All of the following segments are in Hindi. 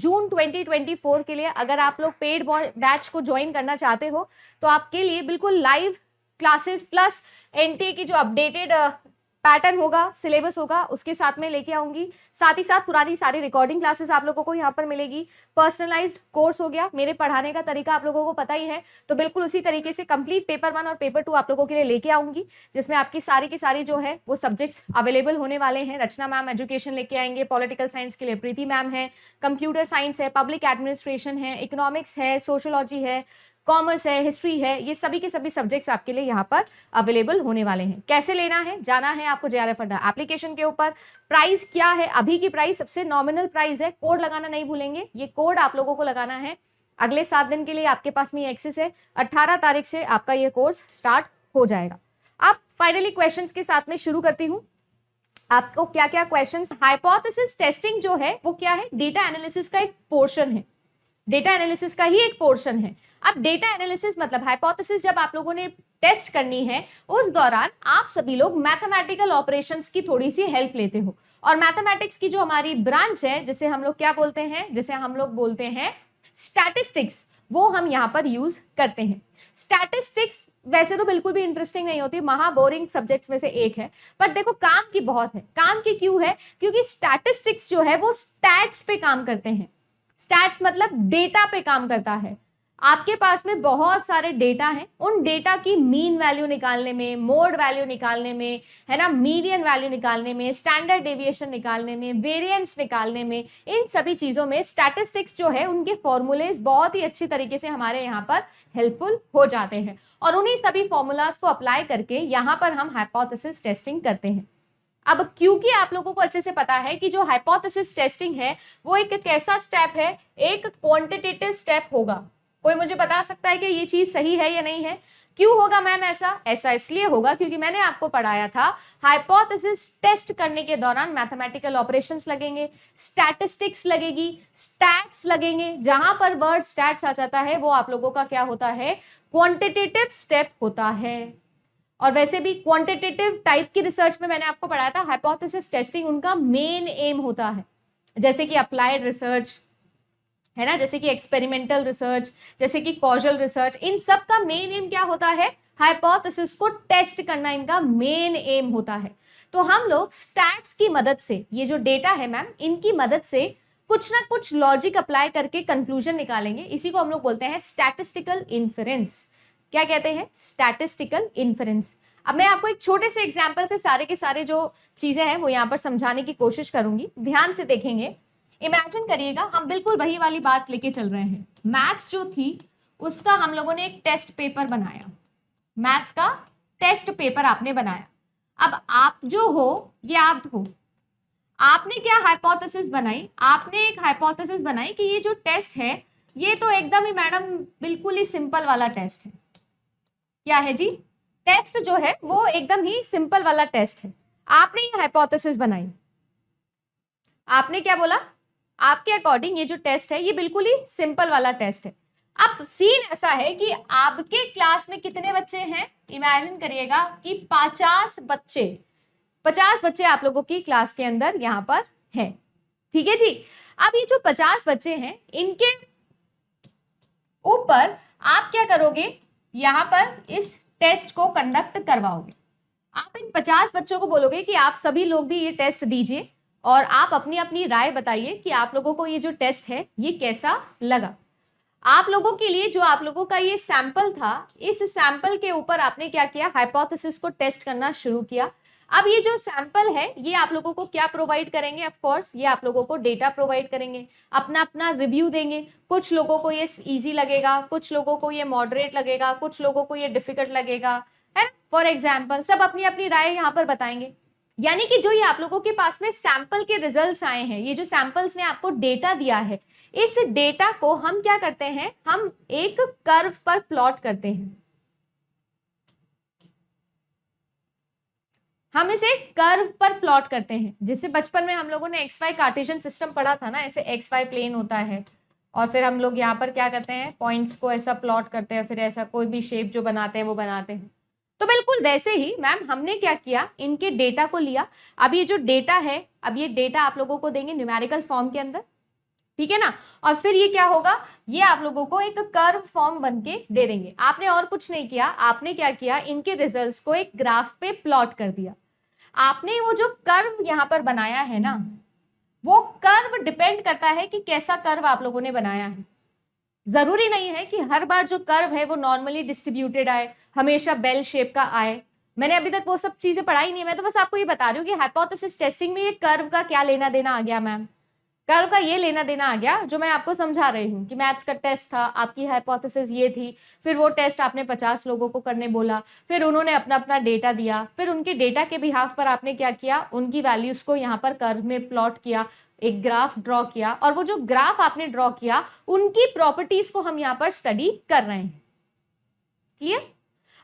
जून 2024 के लिए अगर आप लोग पेड बैच को ज्वाइन करना चाहते हो तो आपके लिए बिल्कुल लाइव क्लासेस प्लस एनटीए की जो अपडेटेड पैटर्न होगा, सिलेबस होगा, उसके साथ में लेके आऊंगी। साथ ही साथ पुरानी सारी रिकॉर्डिंग क्लासेस आप लोगों को यहाँ पर मिलेगी। पर्सनलाइज्ड कोर्स हो गया, मेरे पढ़ाने का तरीका आप लोगों को पता ही है, तो बिल्कुल उसी तरीके से कंप्लीट पेपर 1 और पेपर 2 आप लोगों के लिए लेके आऊंगी, जिसमें आपकी सारी की सारी जो है वो सब्जेक्ट्स अवेलेबल होने वाले हैं। रचना मैम एजुकेशन लेके आएंगे, पॉलिटिकल साइंस के लिए प्रीति मैम है, कंप्यूटर साइंस है, पब्लिक एडमिनिस्ट्रेशन है, इकोनॉमिक्स है, सोशियोलॉजी है, कॉमर्स है, हिस्ट्री है, ये सभी के सभी सब्जेक्ट्स आपके लिए यहाँ पर अवेलेबल होने वाले हैं। कैसे लेना है, जाना है आपको जेआरएफ अड्डा एप्लीकेशन के ऊपर। प्राइस क्या है, अभी की प्राइस सबसे नॉमिनल प्राइस है, कोड लगाना नहीं भूलेंगे, ये कोड आप लोगों को लगाना है। अगले 7 दिन के लिए आपके पास में एक्सेस है, 18 तारीख से आपका ये कोर्स स्टार्ट हो जाएगा। अब फाइनली क्वेश्चंस के साथ में शुरू करती हूँ। आपको क्या क्या क्वेश्चंस, हाइपोथेसिस टेस्टिंग जो है वो क्या है, डेटा एनालिसिस का एक पोर्शन है, डेटा एनालिसिस का ही एक पोर्शन है। अब डेटा एनालिसिस मतलब हाइपोथेसिस जब आप लोगों ने टेस्ट करनी है, उस दौरान आप सभी लोग मैथमेटिकल ऑपरेशंस की थोड़ी सी हेल्प लेते हो। और मैथमेटिक्स की जो हमारी ब्रांच है, जिसे हम लोग क्या बोलते हैं, जिसे हम लोग बोलते हैं स्टैटिस्टिक्स, वो हम यहाँ पर यूज करते हैं। स्टैटिस्टिक्स वैसे तो बिल्कुल भी इंटरेस्टिंग नहीं होती, महा बोरिंग सब्जेक्ट्स में से एक है, पर देखो काम की बहुत है। काम की क्यों है, क्योंकि स्टैटिस्टिक्स जो है वो स्टैट्स पे काम करते हैं। स्टैट्स मतलब डेटा पे काम करता है। आपके पास में बहुत सारे डेटा हैं, उन डेटा की मीन वैल्यू निकालने में, मोड वैल्यू निकालने में, है ना, मीडियन वैल्यू निकालने में, स्टैंडर्ड डेविएशन निकालने में, वेरिएंस निकालने में, इन सभी चीजों में स्टैटिस्टिक्स जो है उनके फॉर्मूलेज बहुत ही अच्छी तरीके से हमारे यहाँ पर हेल्पफुल हो जाते हैं। और उन्हीं सभी फॉर्मूलाज को अप्लाई करके यहाँ पर हम हाइपोथेसिस टेस्टिंग करते हैं। अब क्योंकि आप लोगों को अच्छे से पता है कि जो हाइपोथेसिस टेस्टिंग है वो एक कैसा स्टेप है, एक क्वांटिटेटिव स्टेप होगा। कोई मुझे बता सकता है कि ये चीज सही है या नहीं है? क्यों होगा मैम ऐसा? ऐसा इसलिए होगा क्योंकि मैंने आपको पढ़ाया था हाइपोथेसिस टेस्ट करने के दौरान मैथमेटिकल ऑपरेशंस लगेंगे, स्टैटिस्टिक्स लगेगी, स्टैट्स लगेंगे। जहां पर वर्ड स्टैट्स आ जाता है वो आप लोगों का क्या होता है, क्वांटिटेटिव स्टेप होता है। और वैसे भी क्वांटिटेटिव टाइप की रिसर्च में मैंने आपको पढ़ाया था हाइपोथेसिस टेस्टिंग उनका मेन एम होता है, जैसे कि अप्लाइड रिसर्च है ना, जैसे कि एक्सपेरिमेंटल रिसर्च, जैसे कि कॉजल रिसर्च, इन सब का मेन एम क्या होता है, हाइपोथेसिस को टेस्ट करना इनका मेन एम होता है। तो हम लोग स्टैट्स की मदद से, ये जो डेटा है मैम, इनकी मदद से कुछ ना कुछ लॉजिक अप्लाई करके कंक्लूजन निकालेंगे। इसी को हम लोग बोलते हैं स्टैटिस्टिकल इन्फेरेंस। क्या कहते हैं, स्टैटिस्टिकल इन्फेरेंस। अब मैं आपको एक छोटे से एग्जांपल से सारे के सारे जो चीजें हैं वो यहाँ पर समझाने की कोशिश करूंगी, ध्यान से देखेंगे। इमेजिन करिएगा हम बिल्कुल वही वाली बात लेके चल रहे हैं। मैथ्स जो थी उसका हम लोगों ने एक टेस्ट पेपर बनाया, मैथ्स का टेस्ट पेपर आपने बनाया। अब आप जो हो, ये आप हो, आपने क्या हाइपोथेसिस बनाई, आपने एक हाइपोथेसिस बनाई कि ये जो टेस्ट है ये तो एकदम ही मैडम बिल्कुल ही सिंपल वाला टेस्ट है। क्या है जी, टेस्ट जो है वो एकदम ही सिंपल वाला टेस्ट है। आपने ये हाइपोथेसिस बनाई, आपने क्या बोला, आपके अकॉर्डिंग ये जो टेस्ट है ये बिल्कुल ही सिंपल वाला टेस्ट है। अब सीन ऐसा है कि आपके क्लास में कितने बच्चे हैं, इमेजिन करिएगा कि 50 बच्चे आप लोगों की क्लास के अंदर यहाँ पर है, ठीक है जी। अब ये जो 50 बच्चे हैं इनके ऊपर आप क्या करोगे, यहाँ पर इस टेस्ट को कंडक्ट करवाओगे। आप इन 50 बच्चों को बोलोगे कि आप सभी लोग भी ये टेस्ट दीजिए और आप अपनी अपनी राय बताइए कि आप लोगों को ये जो टेस्ट है ये कैसा लगा। आप लोगों के लिए जो आप लोगों का ये सैंपल था, इस सैंपल के ऊपर आपने क्या किया, हाइपोथेसिस को टेस्ट करना शुरू किया। अब ये जो सैंपल है ये आप लोगों को क्या प्रोवाइड करेंगे, ऑफ कोर्स ये आप लोगों को डेटा प्रोवाइड करेंगे, अपना अपना रिव्यू देंगे। कुछ लोगों को ये इजी लगेगा, कुछ लोगों को ये मॉडरेट लगेगा, कुछ लोगों को ये डिफिकल्ट लगेगा, है ना, फॉर एग्जाम्पल सब अपनी अपनी राय यहाँ पर बताएंगे। यानी कि जो ये आप लोगों के पास में सैंपल के रिजल्ट्स आए हैं, ये जो सैंपल्स ने आपको डेटा दिया है, इस डेटा को हम क्या करते हैं, हम एक कर्व पर प्लॉट करते हैं। हम इसे कर्व पर प्लॉट करते हैं। जैसे बचपन में हम लोगों ने एक्स वाई कार्टेशियन सिस्टम पढ़ा था ना, ऐसे एक्स वाई प्लेन होता है और फिर हम लोग यहाँ पर क्या करते हैं, पॉइंट्स को ऐसा प्लॉट करते हैं, फिर ऐसा कोई भी शेप जो बनाते हैं वो बनाते हैं। तो बिल्कुल वैसे ही मैम हमने क्या किया, इनके डेटा को लिया। अब ये जो डेटा है, अब ये डेटा आप लोगों को देंगे न्यूमेरिकल फॉर्म के अंदर, ठीक है ना। और फिर ये क्या होगा, ये आप लोगों को एक कर्व फॉर्म बन के दे देंगे। आपने और कुछ नहीं किया, आपने क्या किया, इनके रिजल्ट्स को एक ग्राफ पे प्लॉट कर दिया। आपने वो जो कर्व यहां पर बनाया है ना, वो कर्व डिपेंड करता है कि कैसा कर्व आप लोगों ने बनाया है। जरूरी नहीं है कि हर बार जो कर्व है वो नॉर्मली डिस्ट्रीब्यूटेड आए, हमेशा बेल शेप का आए। मैंने अभी तक वो सब चीजें पढ़ाई नहीं है, मैं तो बस आपको ये बता रही हूँ कि हाइपोथेसिस टेस्टिंग में ये कर्व का क्या लेना देना आ गया मैम। कर्व का ये लेना देना आ गया जो मैं आपको समझा रही हूँ कि मैथ्स का टेस्ट था, आपकी हाइपोथेसिस ये थी, फिर वो टेस्ट आपने 50 लोगों को करने बोला, फिर उन्होंने अपना अपना डेटा दिया, फिर उनके डेटा के बिहाफ पर आपने क्या किया, उनकी वैल्यूज को यहाँ पर कर्व में प्लॉट किया, एक ग्राफ ड्रॉ किया, और वो जो ग्राफ आपने ड्रॉ किया उनकी प्रॉपर्टीज को हम यहाँ पर स्टडी कर रहे हैं। क्लियर।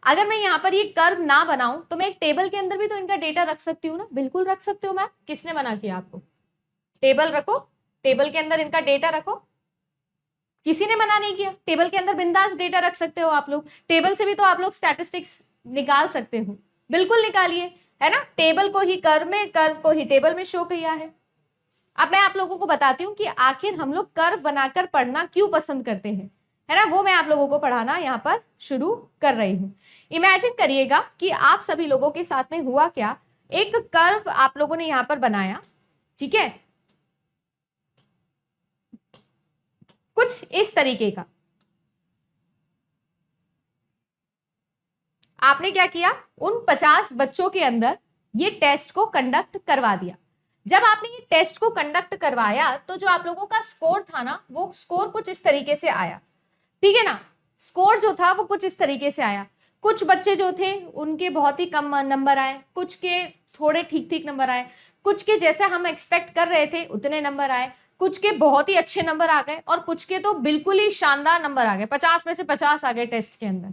अगर मैं यहाँ पर ये कर्व ना बनाऊं तो मैं एक टेबल के अंदर भी तो इनका डेटा रख सकती हूँ ना, बिल्कुल रख सकते हो मैम। किसने मना किया आपको? टेबल रखो, टेबल के अंदर इनका डेटा रखो, किसी ने मना नहीं किया। टेबल के अंदर बिंदास डेटा रख सकते हो आप लोग, टेबल से भी तो आप लोग स्टैटिस्टिक्स निकाल सकते हो, बिल्कुल निकालिए, है ना। टेबल को ही कर्व में, कर्व को ही टेबल में शो किया है। अब मैं आप लोगों को बताती हूँ कि आखिर हम लोग कर्व बनाकर पढ़ना क्यों पसंद करते हैं, है ना। वो मैं आप लोगों को पढ़ाना यहाँ पर शुरू कर रही हूँ। इमेजिन करिएगा कि आप सभी लोगों के साथ में हुआ क्या, एक कर्व आप लोगों ने यहाँ पर बनाया, ठीक है, कुछ इस तरीके का। आपने क्या किया, उन 50 बच्चों के अंदर ये टेस्ट को कंडक्ट करवा दिया। जब आपने ये टेस्ट को कंडक्ट करवाया तो जो आप लोगों का स्कोर था ना, वो स्कोर कुछ इस तरीके से आया, ठीक है ना। स्कोर जो था वो कुछ इस तरीके से आया। कुछ बच्चे जो थे उनके बहुत ही कम नंबर आए, कुछ के थोड़े ठीक ठीक नंबर आए, कुछ के जैसे हम एक्सपेक्ट कर रहे थे उतने नंबर आए, कुछ के बहुत ही अच्छे नंबर आ गए, और कुछ के तो बिल्कुल ही शानदार नंबर आ गए, 50 में से 50 आ गए टेस्ट के अंदर।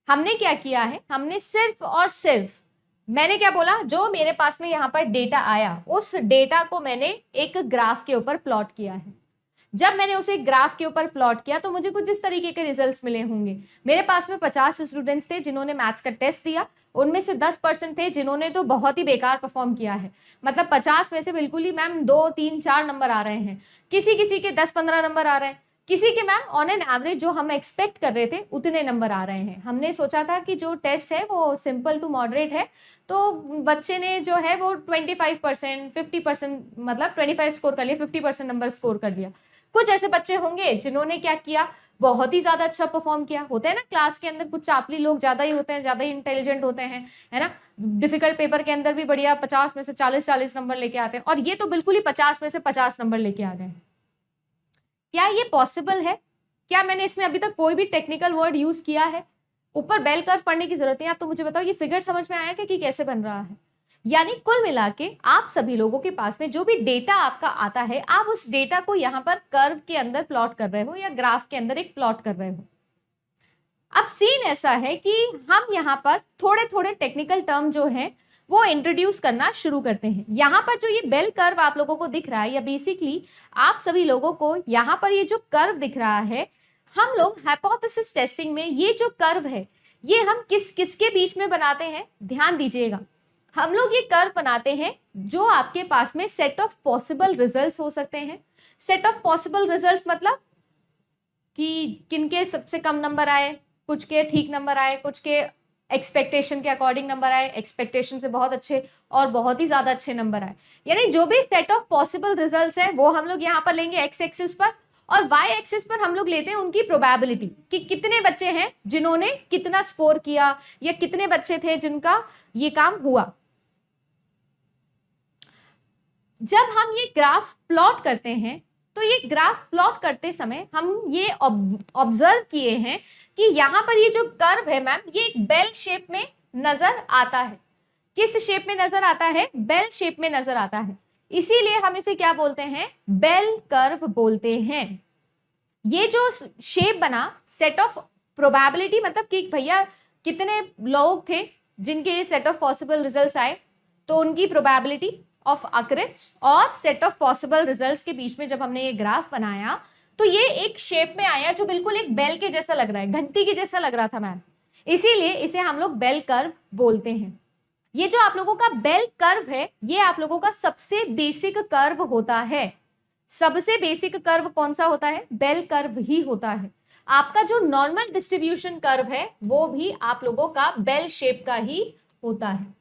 हमने क्या किया है, हमने सिर्फ और सिर्फ, मैंने क्या बोला, जो मेरे पास में यहाँ पर डेटा आया उस डेटा को मैंने एक ग्राफ के ऊपर प्लॉट किया है। जब मैंने उसे ग्राफ के ऊपर प्लॉट किया तो मुझे कुछ इस तरीके के रिजल्ट्स मिले होंगे। मेरे पास में 50 स्टूडेंट्स थे जिन्होंने मैथ्स का टेस्ट दिया, उनमें से 10% थे जिन्होंने तो बहुत ही बेकार परफॉर्म किया है। मतलब 50 में से बिल्कुल ही मैम 2, 3, 4 नंबर आ रहे हैं, किसी किसी के 10-15 नंबर आ रहे हैं, किसी के मैम ऑन एन एवरेज जो हम एक्सपेक्ट कर रहे थे उतने नंबर आ रहे हैं। हमने सोचा था कि जो टेस्ट है वो सिंपल टू मॉडरेट है, तो बच्चे ने जो है वो 25%, 50%, मतलब 25 स्कोर कर लिया, 50% नंबर स्कोर कर लिया। कुछ ऐसे बच्चे होंगे जिन्होंने क्या किया, बहुत ही ज्यादा अच्छा परफॉर्म किया। होता है ना क्लास के अंदर कुछ चापली लोग ज्यादा ही होते हैं, ज्यादा ही इंटेलिजेंट होते हैं, है ना। डिफिकल्ट पेपर के अंदर भी बढ़िया 50 में से 40-40 नंबर लेके आते हैं, और ये तो बिल्कुल ही 50 में से 50 नंबर लेके आ गए। क्या ये पॉसिबल है? क्या मैंने इसमें अभी तक कोई भी टेक्निकल वर्ड यूज किया है? ऊपर बेल कर्व पढ़ने की जरूरत नहीं। आप तो मुझे बताओ ये फिगर समझ में आया कि कैसे बन रहा है। यानी कुल मिला के आप सभी लोगों के पास में जो भी डेटा आपका आता है, आप उस डेटा को यहाँ पर कर्व के अंदर प्लॉट कर रहे हो या ग्राफ के अंदर एक प्लॉट कर रहे हो। अब सीन ऐसा है कि हम यहाँ पर थोड़े थोड़े टेक्निकल टर्म जो है वो इंट्रोड्यूस करना शुरू करते हैं। यहाँ पर जो ये बेल कर्व आप लोगों को दिख रहा है, या बेसिकली आप सभी लोगों को यहाँ पर ये जो कर्व दिख रहा है, हम लोग हाइपोथेसिस टेस्टिंग में ये जो कर्व है ये हम किसके बीच में बनाते हैं, ध्यान दीजिएगा। हम लोग ये कर्व बनाते हैं जो आपके पास में सेट ऑफ पॉसिबल रिजल्ट्स हो सकते हैं। सेट ऑफ पॉसिबल रिजल्ट्स मतलब कि किनके सबसे कम नंबर आए, कुछ के ठीक नंबर आए, कुछ के एक्सपेक्टेशन के अकॉर्डिंग नंबर आए, एक्सपेक्टेशन से बहुत अच्छे और बहुत ही ज्यादा अच्छे नंबर आए। यानी जो भी सेट ऑफ पॉसिबल रिजल्ट्स है वो हम लोग यहाँ पर लेंगे एक्स एक्सिस पर, और वाई एक्सिस पर हम लोग लेते हैं उनकी प्रोबेबिलिटी कि कितने बच्चे हैं जिन्होंने कितना स्कोर किया, या कितने बच्चे थे जिनका ये काम हुआ। जब हम ये ग्राफ प्लॉट करते हैं तो ये ग्राफ प्लॉट करते समय हम ये ऑब्जर्व किए हैं कि यहाँ पर ये जो कर्व है मैम, ये एक बेल शेप में नजर आता है। किस शेप में नजर आता है? बेल शेप में नजर आता है। इसीलिए हम इसे क्या बोलते हैं? बेल कर्व बोलते हैं। ये जो शेप बना, सेट ऑफ प्रोबेबिलिटी, मतलब कि भैया कितने लोग थे जिनके ये सेट ऑफ पॉसिबल रिजल्ट्स आए, तो उनकी प्रोबेबिलिटी ऑफ अकरेंस और सेट ऑफ पॉसिबल रिजल्ट्स के बीच में जब हमने ये ग्राफ बनाया तो ये एक शेप में आया जो बिल्कुल एक बेल के जैसा लग रहा है, घंटी के जैसा लग रहा था मैम। इसीलिए इसे हम लोग बेल कर्व बोलते हैं। ये जो आप लोगों का बेल कर्व है ये आप लोगों का सबसे बेसिक कर्व होता है। सबसे बेसिक कर्व कौन सा होता है? बेल कर्व ही होता है। आपका जो नॉर्मल डिस्ट्रीब्यूशन कर्व है वो भी आप लोगों का बेल शेप का ही होता है।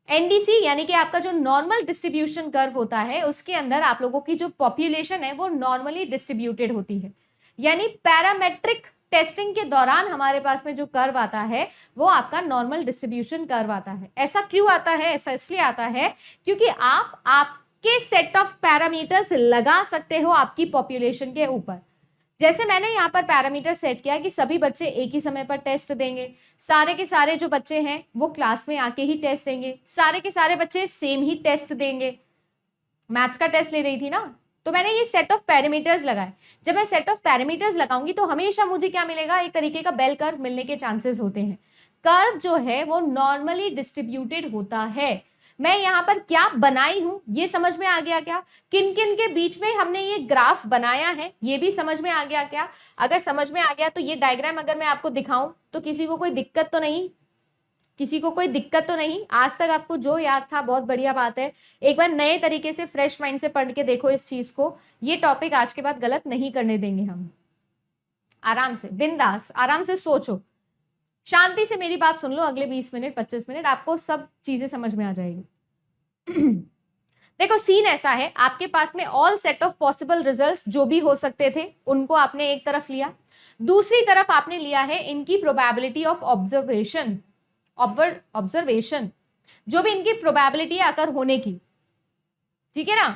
एनडीसी यानी कि आपका जो नॉर्मल डिस्ट्रीब्यूशन कर्व होता है उसके अंदर आप लोगों की जो पॉपुलेशन है वो नॉर्मली डिस्ट्रीब्यूटेड होती है। यानी पैरामेट्रिक टेस्टिंग के दौरान हमारे पास में जो कर्व आता है वो आपका नॉर्मल डिस्ट्रीब्यूशन कर्व आता है। ऐसा क्यों आता है? ऐसा इसलिए आता है क्योंकि आप आपके सेट ऑफ पैरामीटर्स लगा सकते हो आपकी पॉपुलेशन के ऊपर। जैसे मैंने यहाँ पर पैरामीटर सेट किया कि सभी बच्चे एक ही समय पर टेस्ट देंगे, सारे के सारे जो बच्चे हैं वो क्लास में आके ही टेस्ट देंगे, सारे के सारे बच्चे सेम ही टेस्ट देंगे। मैथ्स का टेस्ट ले रही थी ना, तो मैंने ये सेट ऑफ पैरामीटर्स लगाए। जब मैं सेट ऑफ पैरामीटर्स लगाऊंगी तो हमेशा मुझे क्या मिलेगा? एक तरीके का बेल कर्व मिलने के चांसेस होते हैं। कर्व जो है वो नॉर्मली डिस्ट्रीब्यूटेड होता है। मैं यहाँ पर क्या बनाई हूं ये समझ में आ गया क्या? किन किन के बीच में हमने ये ग्राफ बनाया है ये भी समझ में आ गया क्या? अगर समझ में आ गया तो ये डायग्राम अगर मैं आपको दिखाऊं तो किसी को कोई दिक्कत तो नहीं? किसी को कोई दिक्कत तो नहीं? आज तक आपको जो याद था बहुत बढ़िया बात है। एक बार नए तरीके से फ्रेश माइंड से पढ़ के देखो इस चीज को। ये टॉपिक आज के बाद गलत नहीं करने देंगे हम। आराम से, बिंदास, आराम से सोचो, शांति से मेरी बात सुन लो। अगले 20 मिनट 25 मिनट आपको सब चीजें समझ में आ जाएगी। देखो सीन ऐसा है, आपके पास में all set of possible results जो भी हो सकते थे उनको आपने एक तरफ लिया, दूसरी तरफ आपने लिया है इनकी प्रोबेबिलिटी ऑफ ऑब्जर्वेशन जो भी इनकी प्रोबेबिलिटी है अगर होने की। ठीक है ना?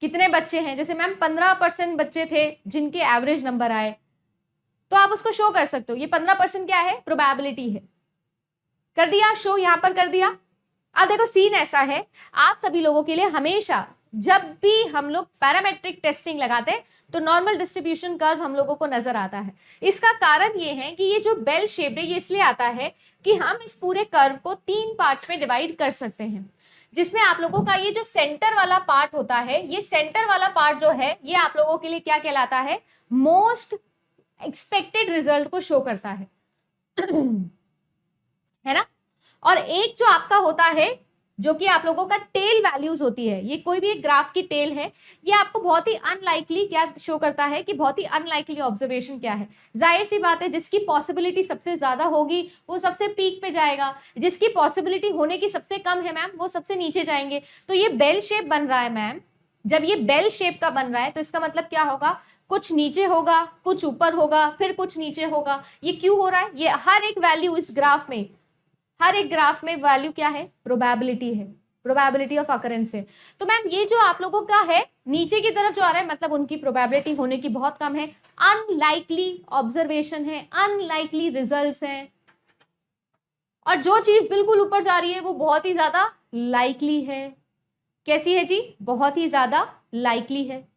कितने बच्चे हैं? जैसे मैम 15% बच्चे थे जिनके एवरेज नंबर आए, तो आप उसको शो कर सकते हो। ये 15% क्या है? प्रोबेबिलिटी है। कर दिया शो, यहां पर कर दिया। अब देखो सीन ऐसा है, आप सभी लोगों के लिए हमेशा जब भी हम लोग पैरामेट्रिक टेस्टिंग लगाते हैं तो नॉर्मल डिस्ट्रीब्यूशन कर्व हम लोगों को नजर आता है। इसका कारण ये है कि ये जो बेल शेप है ये इसलिए आता है कि हम इस पूरे कर्व को 3 पार्ट्स में डिवाइड कर सकते हैं, जिसमें आप लोगों का ये जो सेंटर वाला पार्ट होता है, ये सेंटर वाला पार्ट जो है ये आप लोगों के लिए क्या कहलाता है? मोस्ट एक्सपेक्टेड रिजल्ट को शो करता है है ना? और एक जो आपका होता है जो कि आप लोगों का टेल वैल्यूज होती है, ये कोई भी एक ग्राफ की टेल है, ये आपको बहुत ही अनलाइकली क्या शो करता है कि बहुत ही अनलाइकली ऑब्जर्वेशन क्या है। जाहिर सी बात है, जिसकी पॉसिबिलिटी सबसे ज्यादा होगी वो सबसे पीक पे जाएगा, जिसकी पॉसिबिलिटी होने की सबसे कम है मैम वो सबसे नीचे जाएंगे। तो ये बेल शेप बन रहा है मैम, जब ये बेल शेप का बन रहा है तो इसका मतलब क्या होगा? कुछ नीचे होगा, कुछ ऊपर होगा, फिर कुछ नीचे होगा। ये क्यों हो रहा है? ये हर एक वैल्यू इस ग्राफ में, हर एक ग्राफ में वैल्यू क्या है? प्रोबेबिलिटी है, प्रोबेबिलिटी ऑफ अकरेंस है। तो मैम ये जो आप लोगों का है नीचे की तरफ जो आ रहा है मतलब उनकी प्रोबेबिलिटी होने की बहुत कम है, अनलाइकली ऑब्जर्वेशन है, अनलाइकली रिजल्ट्स हैं। और जो चीज बिल्कुल ऊपर जा रही है वो बहुत ही ज्यादा लाइकली है। कैसी है जी? बहुत ही ज्यादा लाइकली है।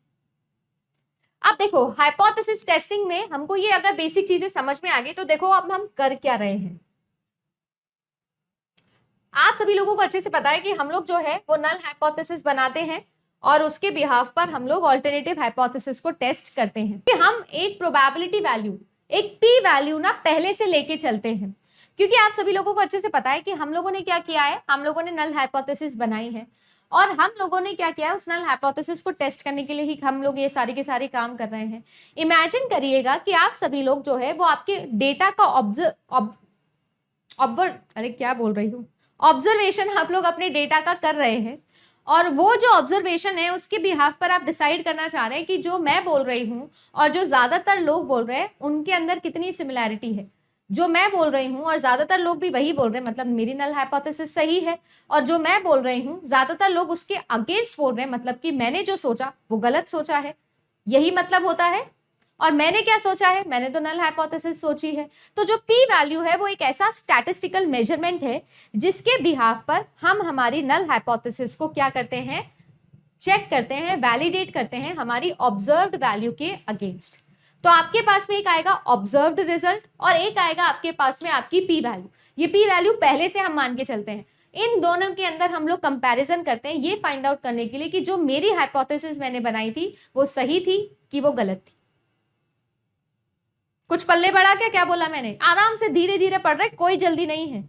अब देखो हाइपोथेसिस टेस्टिंग में हमको ये अगर बेसिक चीजें समझ में आ गई तो देखो अब हम कर क्या रहे हैं। आप सभी लोगों को अच्छे से पता है कि हम लोग जो है वो नल हाइपोथेसिस बनाते हैं और उसके बिहाफ पर हम लोग ऑल्टरनेटिव हाइपोथेसिस को टेस्ट करते हैं कि हम एक प्रोबेबिलिटी वैल्यू, एक पी वैल्यू ना पहले से लेके चलते हैं। क्योंकि आप सभी लोगों को अच्छे से पता है कि हम लोगों ने क्या किया है, हम लोगों ने नल हाइपोथेसिस बनाई है और हम लोगों ने क्या किया है, उस नल हाइपोथेसिस को टेस्ट करने के लिए ही हम लोग ये सारे के सारे काम कर रहे हैं। इमेजिन करिएगा कि आप सभी लोग जो है वो आपके डेटा का ऑब्जर्वेशन आप लोग अपने डेटा का कर रहे हैं और वो जो ऑब्जर्वेशन है उसके बिहाफ पर आप डिसाइड करना चाह रहे हैं कि जो मैं बोल रही हूँ और जो ज्यादातर लोग बोल रहे हैं उनके अंदर कितनी सिमिलैरिटी है। जो मैं बोल रही हूँ और ज्यादातर लोग भी वही बोल रहे हैं मतलब मेरी नल हाइपोथेसिस सही है, और जो मैं बोल रही हूँ ज्यादातर लोग उसके अगेंस्ट बोल रहे हैं मतलब कि मैंने जो सोचा वो गलत सोचा है, यही मतलब होता है। और मैंने क्या सोचा है? मैंने तो नल हाइपोथेसिस सोची है। तो जो पी वैल्यू है वो एक ऐसा स्टैटिस्टिकल मेजरमेंट है जिसके बिहाफ पर हम हमारी नल हाइपोथेसिस को क्या करते हैं? चेक करते हैं, वैलिडेट करते हैं हमारी ऑब्जर्व्ड वैल्यू के अगेंस्ट। तो आपके पास में एक आएगा ऑब्जर्व्ड रिजल्ट और एक आएगा आपके पास में आपकी पी वैल्यू। ये पी वैल्यू पहले से हम मान के चलते हैं, इन दोनों के अंदर हम लोग कंपैरिजन करते हैं ये फाइंड आउट करने के लिए कि जो मेरी हाइपोथेसिस मैंने बनाई थी वो सही थी कि वो गलत थी। कुछ पल्ले बढ़ा क्या बोला मैंने? आराम से धीरे धीरे पढ़ रहे, कोई जल्दी नहीं है।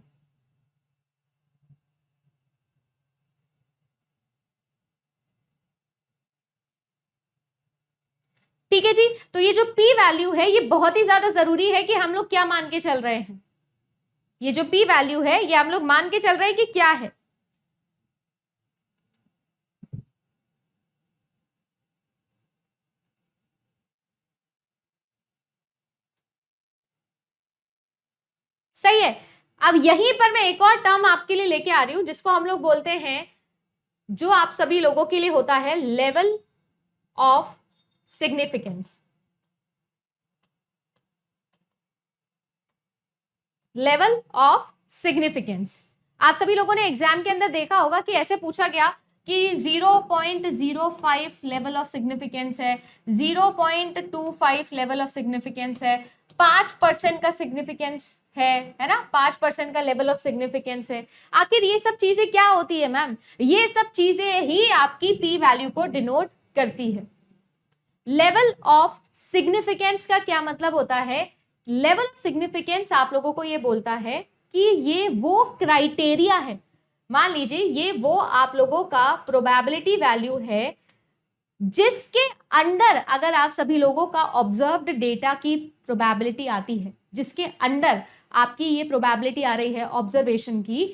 ठीक है जी। तो ये जो पी वैल्यू है ये बहुत ही ज्यादा जरूरी है कि हम लोग क्या मान के चल रहे हैं। ये जो पी वैल्यू है ये हम लोग मान के चल रहे हैं कि क्या है। सही है। अब यहीं पर मैं एक और टर्म आपके लिए लेके आ रही हूं जिसको हम लोग बोलते हैं, जो आप सभी लोगों के लिए होता है, level of significance. Level of significance. आप सभी लोगों ने एग्जाम के अंदर देखा होगा कि ऐसे पूछा गया कि 0.05 लेवल ऑफ सिग्निफिकेंस है, 0.25 लेवल ऑफ सिग्निफिकेंस है, 5% का सिग्निफिकेंस है ना, 5% का लेवल ऑफ सिग्निफिकेंस है। आखिर ये सब चीजें क्या होती है मैम? ये सब चीजें ही आपकी पी वैल्यू को डिनोट करती है। लेवल ऑफ सिग्निफिकेंस का क्या मतलब होता है? लेवल ऑफ सिग्निफिकेंस आप लोगों को ये बोलता है कि ये वो क्राइटेरिया है, मान लीजिए ये वो आप लोगों का प्रोबेबिलिटी वैल्यू है जिसके अंडर अगर आप सभी लोगों का ऑब्जर्व्ड डेटा की प्रोबेबिलिटी आती है, जिसके अंडर आपकी ये प्रोबेबिलिटी आ रही है ऑब्जर्वेशन की,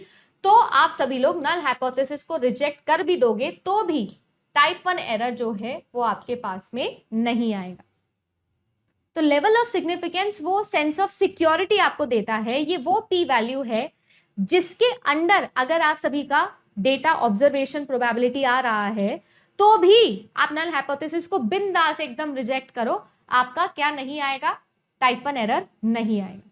तो आप सभी लोग नल हाइपोथेसिस को रिजेक्ट कर भी दोगे तो भी टाइप 1 एरर जो है वो आपके पास में नहीं आएगा। तो लेवल ऑफ सिग्निफिकेंस वो सेंस ऑफ सिक्योरिटी आपको देता है, ये वो पी वैल्यू है जिसके अंडर अगर आप सभी का डेटा ऑब्जर्वेशन प्रोबेबिलिटी आ रहा है तो भी आप नल हाइपोथेसिस को बिंदास एकदम रिजेक्ट करो, आपका क्या नहीं आएगा? टाइप 1 एरर नहीं आएगा।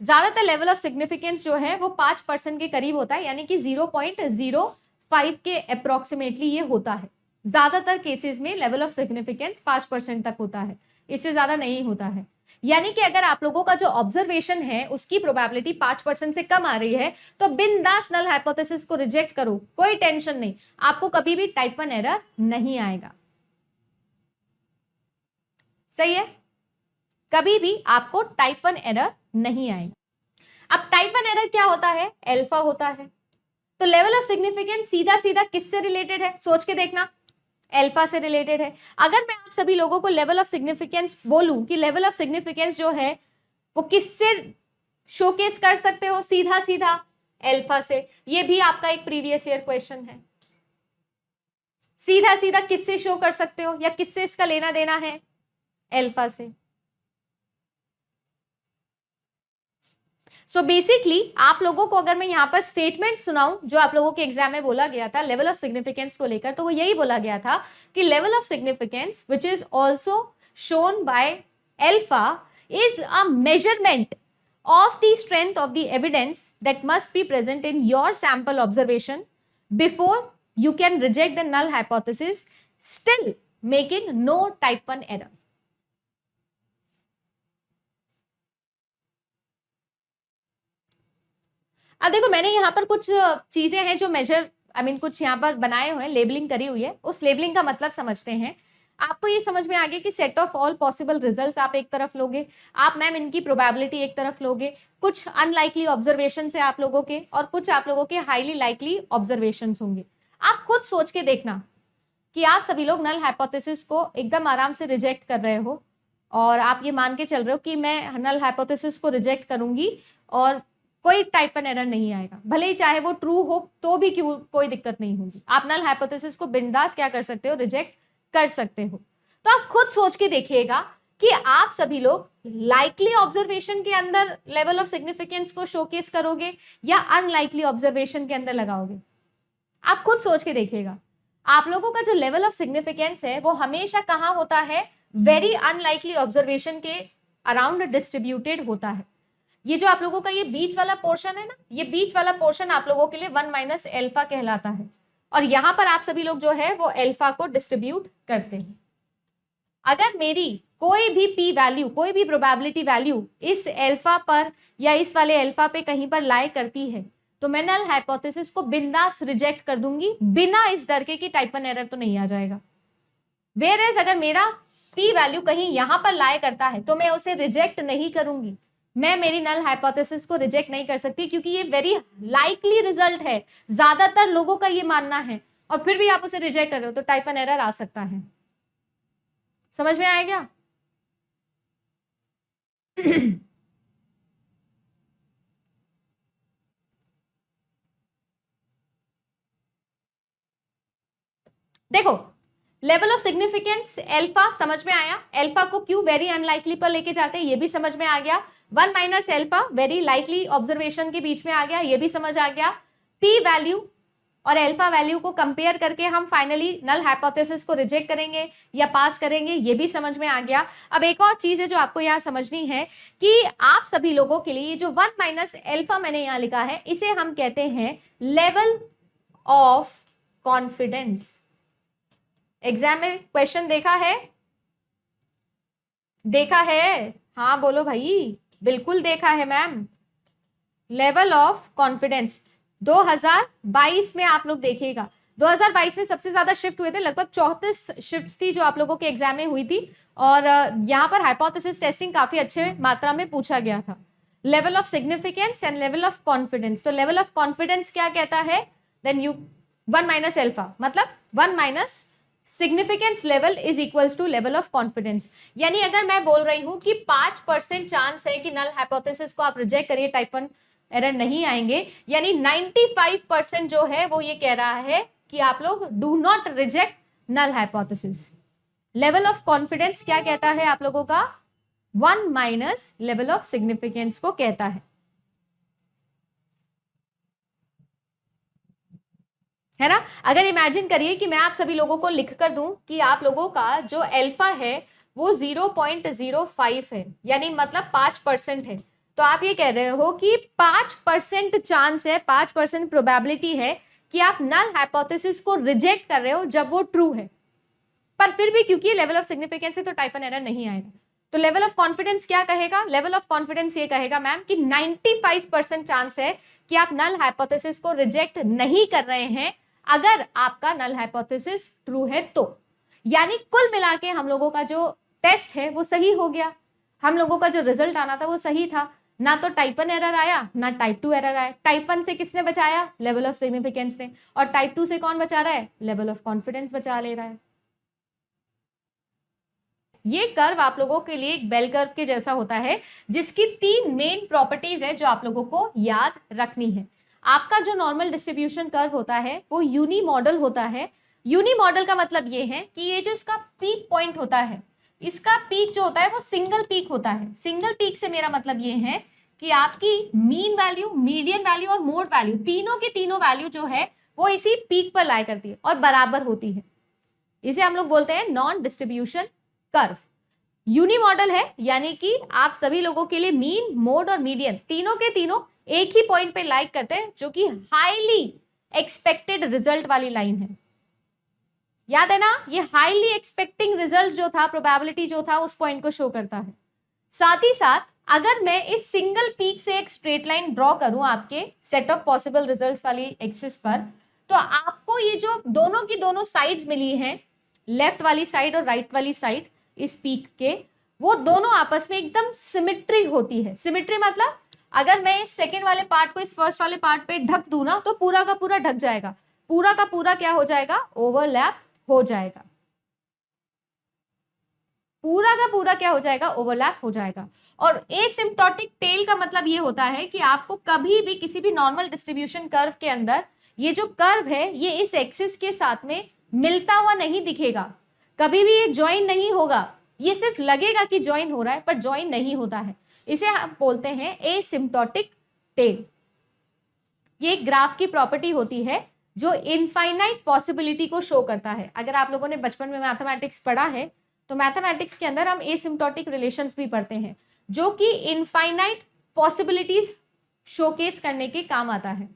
ज्यादातर लेवल ऑफ सिग्निफिकेंस जो है वो 5% के करीब होता है, यानी कि 0.05 के अप्रोक्सीमेटली ये होता है। ज्यादातर केसेस में लेवल ऑफ सिग्निफिकेंस 5% तक होता है, इससे ज्यादा नहीं होता है। यानी कि अगर आप लोगों का जो ऑब्जर्वेशन है उसकी प्रोबेबिलिटी 5% से कम आ रही है तो बिंदास नल हाइपोथेसिस को रिजेक्ट करो, कोई टेंशन नहीं, आपको कभी भी टाइप 1 एरर नहीं आएगा। सही है, कभी भी आपको टाइप 1 एरर नहीं आएगा। अब टाइप 1 एरर क्या होता है? अल्फा होता है। तो लेवल ऑफ सिग्निफिकेंस सीधा सीधा किससे रिलेटेड है? सोच के देखना, अल्फा से रिलेटेड है। अगर मैं आप सभी लोगों को लेवल ऑफ सिग्निफिकेंस बोलूं कि लेवल ऑफ सिग्निफिकेंस जो है वो किससे शोकेस कर सकते हो? सीधा सीधा अल्फा से। ये भी आपका एक प्रीवियस ईयर क्वेश्चन है। सीधा सीधा किससे शो कर सकते हो या किससे इसका लेना देना है? अल्फा से। सो बेसिकली आप लोगों को अगर मैं यहां पर स्टेटमेंट सुनाऊं जो आप लोगों के एग्जाम में बोला गया था लेवल ऑफ सिग्निफिकेंस को लेकर, तो वो यही बोला गया था कि level of significance which is also shown by alpha is a measurement of the strength of the evidence that must be present in your sample observation before you can reject the null hypothesis, still making no type 1 error. अब देखो मैंने यहाँ पर कुछ चीजें हैं जो मेजर कुछ यहाँ पर बनाए हुए हैं, लेबलिंग करी हुई है। उस लेबलिंग का मतलब समझते हैं। आपको ये समझ में आ गया कि set of all possible results आप एक तरफ लोगे, आप मैम इनकी प्रोबेबिलिटी एक तरफ लोगे, कुछ अनलाइकली ऑब्जर्वेशन है आप लोगों के और कुछ आप लोगों के हाईली लाइकली ऑब्जर्वेशन होंगे। आप खुद सोच के देखना कि आप सभी लोग नल हाइपोथेसिस को एकदम आराम से रिजेक्ट कर रहे हो और आप ये मान के चल रहे हो कि मैं नल हाइपोथेसिस को रिजेक्ट करूंगी और कोई टाइप 1 एरर नहीं आएगा, भले ही चाहे वो ट्रू हो तो भी क्यों कोई दिक्कत नहीं होगी। आप नल हाइपोथेसिस को बिंदास क्या कर सकते हो? रिजेक्ट कर सकते हो। तो आप खुद सोच के देखिएगा कि आप सभी लोग लाइकली ऑब्जर्वेशन के अंदर लेवल ऑफ सिग्निफिकेंस को शोकेस करोगे या अनलाइकली ऑब्जर्वेशन के अंदर लगाओगे। आप खुद सोच के देखिएगा। आप लोगों का जो लेवल ऑफ सिग्निफिकेंस है वो हमेशा कहां होता है? वेरी अनलाइकली ऑब्जर्वेशन के अराउंड डिस्ट्रीब्यूटेड होता है। ये जो आप लोगों का ये बीच वाला पोर्शन है ना, ये बीच वाला पोर्शन आप लोगों के लिए 1 माइनस अल्फा कहलाता है और यहां पर आप सभी लोग जो है वो अल्फा को डिस्ट्रीब्यूट करते हैं। अगर मेरी कोई भी पी वैल्यू, कोई भी प्रोबेबिलिटी वैल्यू इस अल्फा पर या इस वाले अल्फा पे कहीं पर लाई करती है तो मैं नल हाइपोथेसिस को बिंदास रिजेक्ट कर दूंगी, बिना इस डर के कि टाइप 1 एरर तो नहीं आ जाएगा। वेयरएज अगर मेरा पी वैल्यू कहीं यहां पर लाई करता है तो मैं उसे रिजेक्ट नहीं करूंगी, मैं मेरी नल हाइपोथेसिस को रिजेक्ट नहीं कर सकती क्योंकि ये वेरी लाइकली रिजल्ट है, ज्यादातर लोगों का ये मानना है और फिर भी आप उसे रिजेक्ट कर रहे हो तो टाइप 1 एरर आ सकता है। समझ में आया क्या? देखो, लेवल ऑफ सिग्निफिकेंस एल्फा समझ में आया, एल्फा को क्यों वेरी अनलाइकली पर लेके जाते हैं ये भी समझ में आ गया, 1 minus alpha very likely observation के बीच में आ गया, ये भी समझ आ गया, पी वैल्यू और एल्फा वैल्यू को कंपेयर करके हम फाइनली नल हाइपोथेसिस को रिजेक्ट करेंगे या पास करेंगे, ये भी समझ में आ गया। अब एक और चीज है जो आपको यहाँ समझनी है कि आप सभी लोगों के लिए जो 1 माइनस एल्फा मैंने यहाँ लिखा है इसे हम कहते हैं लेवल ऑफ कॉन्फिडेंस। एग्जाम में क्वेश्चन देखा है? देखा है? हाँ बोलो भाई, बिल्कुल देखा है मैम। लेवल ऑफ कॉन्फिडेंस 2022 में आप लोग देखिएगा, 2022 में सबसे ज्यादा शिफ्ट हुए थे, लगभग 34 शिफ्ट्स थी जो आप लोगों के एग्जाम में हुई थी, और यहाँ पर हाइपोथेसिस टेस्टिंग काफी अच्छे मात्रा में पूछा गया था। Level of significance and level of confidence. तो लेवल ऑफ कॉन्फिडेंस क्या कहता है? देन यू 1 माइनस एल्फा, मतलब 1 minus significance level is equals to level of confidence. यानी अगर मैं बोल रही हूं कि 5% चांस है कि नल हाइपोथेसिस को आप रिजेक्ट करिए, टाइप 1 एरर नहीं आएंगे, यानी 95% जो है वो ये कह रहा है कि आप लोग do not reject null hypothesis. Level of confidence क्या कहता है आप लोगों का? 1 माइनस लेवल ऑफ सिग्निफिकेंस को कहता है ना? अगर इमेजिन करिए कि मैं आप सभी लोगों को लिख कर दूं कि आप लोगों का जो अल्फा है वो 0.05 है, यानी मतलब 5% है, तो आप ये कह रहे हो कि 5% चांस है, 5% प्रोबेबिलिटी है कि आप नल हाइपोथेसिस को रिजेक्ट कर रहे हो जब वो ट्रू है, पर फिर भी क्योंकि लेवल ऑफ सिग्निफिकेंस है तो टाइप 1 एरर नहीं आएगा। तो लेवल ऑफ कॉन्फिडेंस क्या कहेगा? लेवल ऑफ कॉन्फिडेंस ये कहेगा मैम कि 95% चांस है कि आप नल हाइपोथेसिस को रिजेक्ट नहीं कर रहे हैं अगर आपका नल हाइपोथेसिस ट्रू है तो। यानी कुल मिला के हम लोगों का जो टेस्ट है वो सही हो गया, हम लोगों का जो रिजल्ट आना था वो सही था, ना तो टाइप 1 एरर आया ना टाइप 2 एरर आया। टाइप 1 से किसने बचाया? लेवल ऑफ सिग्निफिकेंस ने। और टाइप 2 से कौन बचा रहा है? लेवल ऑफ कॉन्फिडेंस बचा ले रहा है। ये कर्व आप लोगों के लिए एक बेल कर्व के जैसा होता है जिसकी 3 मेन प्रॉपर्टीज है जो आप लोगों को याद रखनी है। आपका जो नॉर्मल डिस्ट्रीब्यूशन कर्व होता है वो यूनी मॉडल होता है। यूनी मॉडल का मतलब ये है कि ये जो इसका पीक पॉइंट होता है, इसका पीक जो होता है वो सिंगल पीक होता है। सिंगल पीक से मेरा मतलब ये है कि आपकी मीन वैल्यू, मीडियन वैल्यू और मोड वैल्यू, तीनों की तीनों वैल्यू जो है वो इसी पीक पर लाई करती है और बराबर होती है। इसे हम लोग बोलते हैं non distribution curve. Unimodal है यानी कि आप सभी लोगों के लिए मीन, मोड और मीडियन तीनों के तीनों एक ही पॉइंट पे लाइक करते हैं, जो कि हाईली एक्सपेक्टेड रिजल्ट वाली लाइन है। याद है ना? ये हाईली एक्सपेक्टिंग रिजल्ट जो था, प्रोबेबिलिटी जो था, उस पॉइंट को शो करता है। साथ ही साथ अगर मैं इस सिंगल पीक से एक स्ट्रेट लाइन ड्रॉ करूं आपके सेट ऑफ पॉसिबल रिजल्ट्स वाली एक्सिस पर, तो आपको ये जो दोनों की दोनों साइड्स मिली हैं, लेफ्ट वाली साइड और राइट वाली साइड इस पीक के, वो दोनों आपस में एकदम सिमेट्री होती है। सिमेट्री मतलब अगर मैं इस सेकेंड वाले पार्ट को इस फर्स्ट वाले पार्ट पे ढक दूं ना, तो पूरा का पूरा ढक जाएगा, पूरा का पूरा क्या हो जाएगा? ओवरलैप हो जाएगा, पूरा का पूरा क्या हो जाएगा? ओवरलैप हो जाएगा। और एसिम्प्टोटिक टेल का मतलब ये होता है कि आपको कभी भी किसी भी नॉर्मल डिस्ट्रीब्यूशन कर्व के अंदर ये जो कर्व है ये इस एक्सिस के साथ में मिलता हुआ नहीं दिखेगा, कभी भी ये ज्वाइन नहीं होगा, ये सिर्फ लगेगा कि ज्वाइन हो रहा है पर ज्वाइन नहीं होता है। इसे हम बोलते हैं एसिम्प्टोटिक टेल। ये एक ग्राफ की प्रॉपर्टी होती है जो इनफाइनाइट पॉसिबिलिटी को शो करता है। अगर आप लोगों ने बचपन में मैथमेटिक्स पढ़ा है तो मैथमेटिक्स के अंदर हम एसिम्प्टोटिक रिलेशंस भी पढ़ते हैं, जो कि इनफाइनाइट पॉसिबिलिटीज शोकेस करने के काम आता है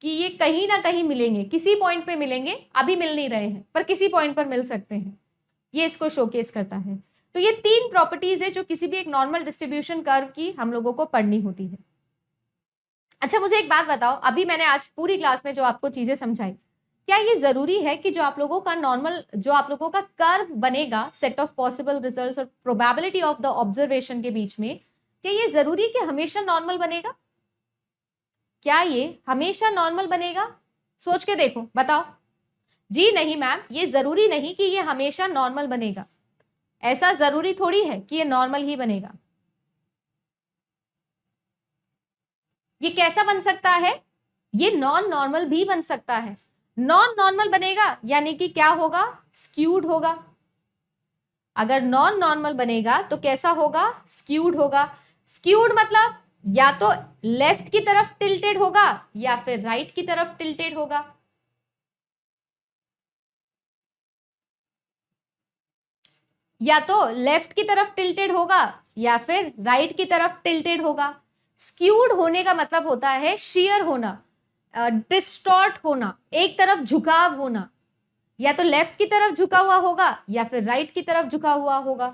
कि ये कहीं ना कहीं मिलेंगे, किसी पॉइंट पे मिलेंगे, अभी मिल नहीं रहे हैं पर किसी पॉइंट पर मिल सकते हैं, ये इसको शोकेस करता है। तो ये 3 प्रॉपर्टीज है जो किसी भी एक नॉर्मल डिस्ट्रीब्यूशन कर्व की हम लोगों को पढ़नी होती है। अच्छा मुझे एक बात बताओ, अभी मैंने आज पूरी क्लास में जो आपको चीजें समझाई, क्या ये जरूरी है कि जो आप लोगों का नॉर्मल, जो आप लोगों का कर्व बनेगा सेट ऑफ पॉसिबल रिजल्ट्स और प्रोबेबिलिटी ऑफ द ऑब्जर्वेशन के बीच में, क्या ये जरूरी कि हमेशा नॉर्मल बनेगा? क्या ये हमेशा नॉर्मल बनेगा? सोच के देखो, बताओ। जी नहीं मैम, ये जरूरी नहीं कि ये हमेशा नॉर्मल बनेगा। ऐसा जरूरी थोड़ी है कि ये नॉर्मल ही बनेगा। ये कैसा बन सकता है? ये नॉन नॉर्मल भी बन सकता है। नॉन नॉर्मल बनेगा यानी कि क्या होगा? स्क्यूड होगा। अगर नॉन नॉर्मल बनेगा तो कैसा होगा? स्क्यूड होगा। स्क्यूड मतलब या तो लेफ्ट की तरफ टिल्टेड होगा या फिर राइट की तरफ टिल्टेड होगा। या तो लेफ्ट की तरफ टिल्टेड होगा या फिर राइट की तरफ टिल्टेड होगा। स्क्यूड होने का मतलब होता है शेयर होना, डिस्टॉर्ट होना, एक तरफ झुकाव होना। या तो लेफ्ट की तरफ झुका हुआ होगा या फिर राइट की तरफ झुका हुआ होगा।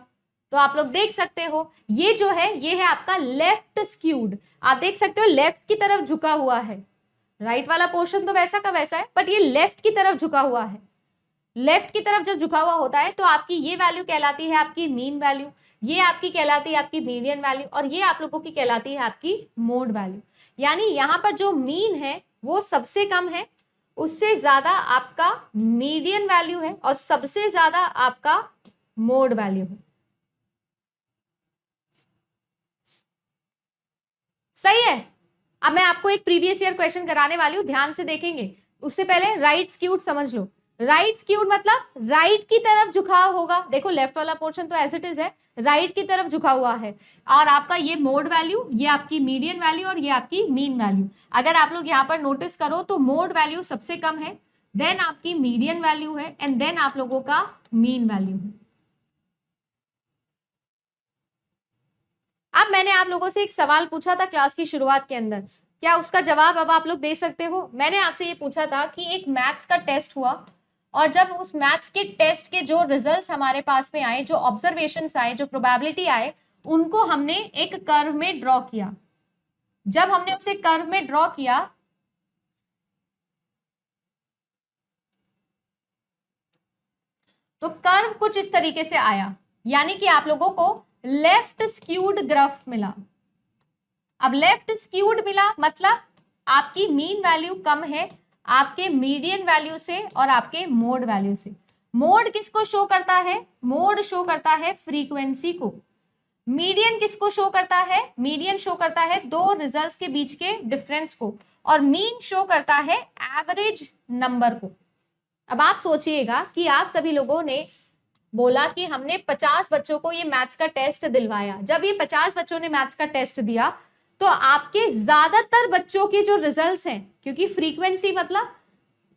तो आप लोग देख सकते हो ये जो है ये है आपका लेफ्ट स्क्यूड। आप देख सकते हो लेफ्ट की तरफ झुका हुआ है। राइट वाला पोर्शन तो वैसा का वैसा है, बट ये लेफ्ट की तरफ झुका हुआ है। लेफ्ट की तरफ जब झुका हुआ होता है तो आपकी ये वैल्यू कहलाती है आपकी मीन वैल्यू, ये आपकी कहलाती है आपकी मीडियन वैल्यू, और ये आप लोगों की कहलाती है आपकी मोड वैल्यू। यानी यहाँ पर जो मीन है वो सबसे कम है, उससे ज्यादा आपका मीडियन वैल्यू है और सबसे ज्यादा आपका मोड वैल्यू है। सही है। अब मैं आपको एक प्रीवियस ईयर क्वेश्चन कराने वाली हूं, ध्यान से देखेंगे। उससे पहले राइट स्क्यूड समझ लो। राइट स्क्यूड मतलब राइट की तरफ झुकाव होगा। देखो लेफ्ट वाला पोर्शन तो एज इट इज है, राइट की तरफ झुका हुआ है। और आपका ये मोड वैल्यू, ये आपकी मीडियन वैल्यू और ये आपकी मीन वैल्यू। अगर आप लोग यहाँ पर नोटिस करो तो मोड वैल्यू सबसे कम है, देन आपकी मीडियन वैल्यू है एंड देन आप लोगों का मीन वैल्यू है। अब मैंने आप लोगों से एक सवाल पूछा था क्लास की शुरुआत के अंदर, क्या उसका जवाब अब आप लोग दे सकते हो? मैंने आपसे ये पूछा था कि एक मैथ्स का टेस्ट हुआ और जब उस मैथ्स के टेस्ट के जो रिजल्ट्स हमारे पास में आए, जो ऑब्जर्वेशंस आए, जो प्रोबेबिलिटी आए, उनको हमने एक कर्व में ड्रॉ किया। जब हमने उसे कर्व में ड्रॉ किया तो कर्व कुछ इस तरीके से आया, यानी कि आप लोगों को लेफ्ट स्क्यूड ग्राफ मिला। अब लेफ्ट स्क्यूड मिला मतलब आपकी मीन वैल्यू कम है आपके मीडियन वैल्यू से और आपके मोड वैल्यू से। मोड किसको शो करता है? मोड शो करता है फ्रीक्वेंसी को। मीडियन किसको शो करता है? मीडियन शो करता है दो रिजल्ट्स के बीच के डिफरेंस को, और मीन शो करता है एवरेज नंबर को। अब आप सोचिएगा कि आप सभी लोगों ने बोला कि हमने 50 बच्चों को ये मैथ्स का टेस्ट दिलवाया। जब ये 50 बच्चों ने मैथ्स का टेस्ट दिया तो आपके ज्यादातर बच्चों के जो रिजल्ट्स हैं, क्योंकि फ्रीक्वेंसी मतलब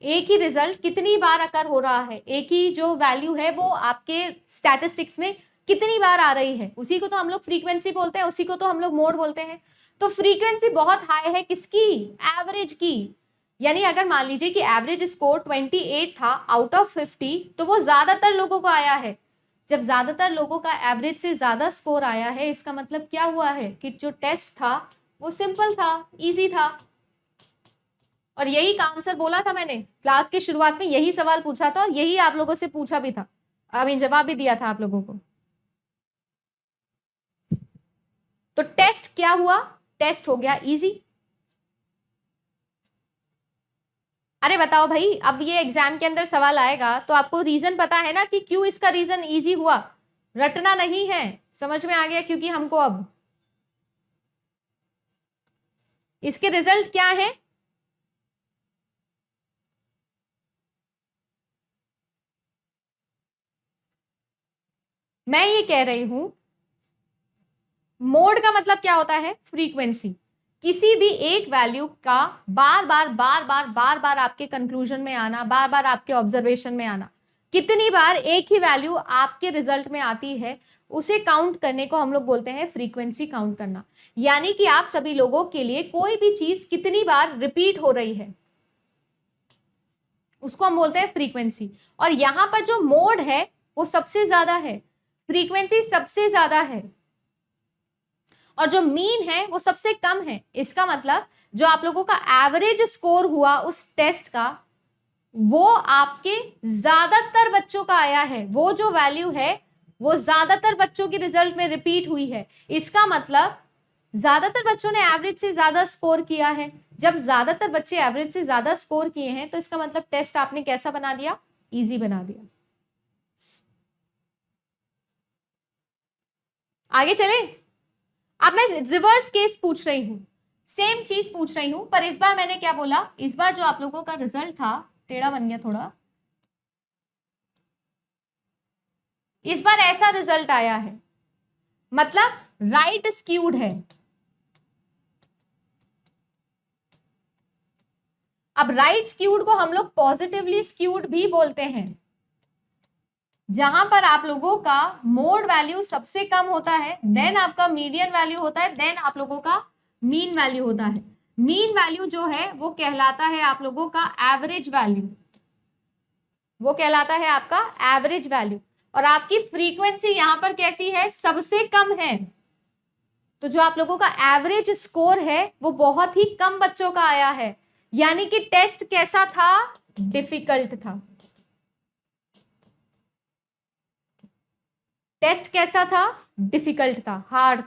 एक ही रिजल्ट कितनी बार अकर हो रहा है, एक ही जो वैल्यू है वो आपके स्टैटिस्टिक्स में कितनी बार आ रही है, उसी को तो हम लोग फ्रीक्वेंसी बोलते हैं, उसी को तो हम लोग मोड बोलते हैं। तो फ्रीक्वेंसी बहुत हाई है किसकी? एवरेज की। यानी अगर मान लीजिए कि एवरेज स्कोर 28 था आउट ऑफ 50, तो वो ज्यादातर लोगों को आया है। जब ज्यादातर लोगों का एवरेज से ज्यादा स्कोर आया है, इसका मतलब क्या हुआ है कि जो टेस्ट था वो सिंपल था, इजी था। और यही का आंसर बोला था मैंने क्लास की शुरुआत में, यही सवाल पूछा था और यही आप लोगों से पूछा भी था, जवाब भी दिया था आप लोगों को। तो टेस्ट क्या हुआ? टेस्ट हो गया इजी। अरे बताओ भाई, अब ये एग्जाम के अंदर सवाल आएगा तो आपको रीजन पता है ना कि क्यों इसका रीजन इजी हुआ। रटना नहीं है, समझ में आ गया? क्योंकि हमको अब इसके रिजल्ट क्या है? मैं ये कह रही हूं मोड का मतलब क्या होता है? फ्रीक्वेंसी। किसी भी एक वैल्यू का बार बार बार बार बार बार आपके कंक्लूजन में आना, बार बार आपके ऑब्जर्वेशन में आना, कितनी बार एक ही वैल्यू आपके रिजल्ट में आती है, उसे काउंट करने को हम लोग बोलते हैं फ्रीक्वेंसी काउंट करना। यानी कि आप सभी लोगों के लिए कोई भी चीज कितनी बार रिपीट हो रही है उसको हम बोलते हैं फ्रीक्वेंसी। और यहां पर जो मोड है वो सबसे ज्यादा है, फ्रीक्वेंसी सबसे ज्यादा है और जो मीन है वो सबसे कम है। इसका मतलब जो आप लोगों का एवरेज स्कोर हुआ उस टेस्ट का, वो आपके ज्यादातर बच्चों का आया है, वो जो वैल्यू है वो ज्यादातर बच्चों के रिजल्ट में रिपीट हुई है। इसका मतलब ज्यादातर बच्चों ने एवरेज से ज्यादा स्कोर किया है। जब ज्यादातर बच्चे एवरेज से ज्यादा स्कोर किए हैं तो इसका मतलब टेस्ट आपने कैसा बना दिया? इजी बना दिया। आगे चले। अब मैं रिवर्स केस पूछ रही हूं, सेम चीज पूछ रही हूं, पर इस बार मैंने क्या बोला, इस बार जो आप लोगों का रिजल्ट था, टेढ़ा बन गया थोड़ा, इस बार ऐसा रिजल्ट आया है, मतलब राइट स्क्यूड है। अब राइट स्क्यूड को हम लोग पॉजिटिवली स्क्यूड भी बोलते हैं, जहां पर आप लोगों का मोड वैल्यू सबसे कम होता है, देन आपका मीडियन वैल्यू होता है, देन आप लोगों का मीन वैल्यू होता है। मीन वैल्यू जो है वो कहलाता है आप लोगों का एवरेज वैल्यू, वो कहलाता है आपका एवरेज वैल्यू। और आपकी फ्रीक्वेंसी यहां पर कैसी है, सबसे कम है। तो जो आप लोगों का एवरेज स्कोर है वो बहुत ही कम बच्चों का आया है, यानी कि टेस्ट कैसा था, डिफिकल्ट था। टेस्ट कैसा था, डिफिकल्ट था, हार्ड था।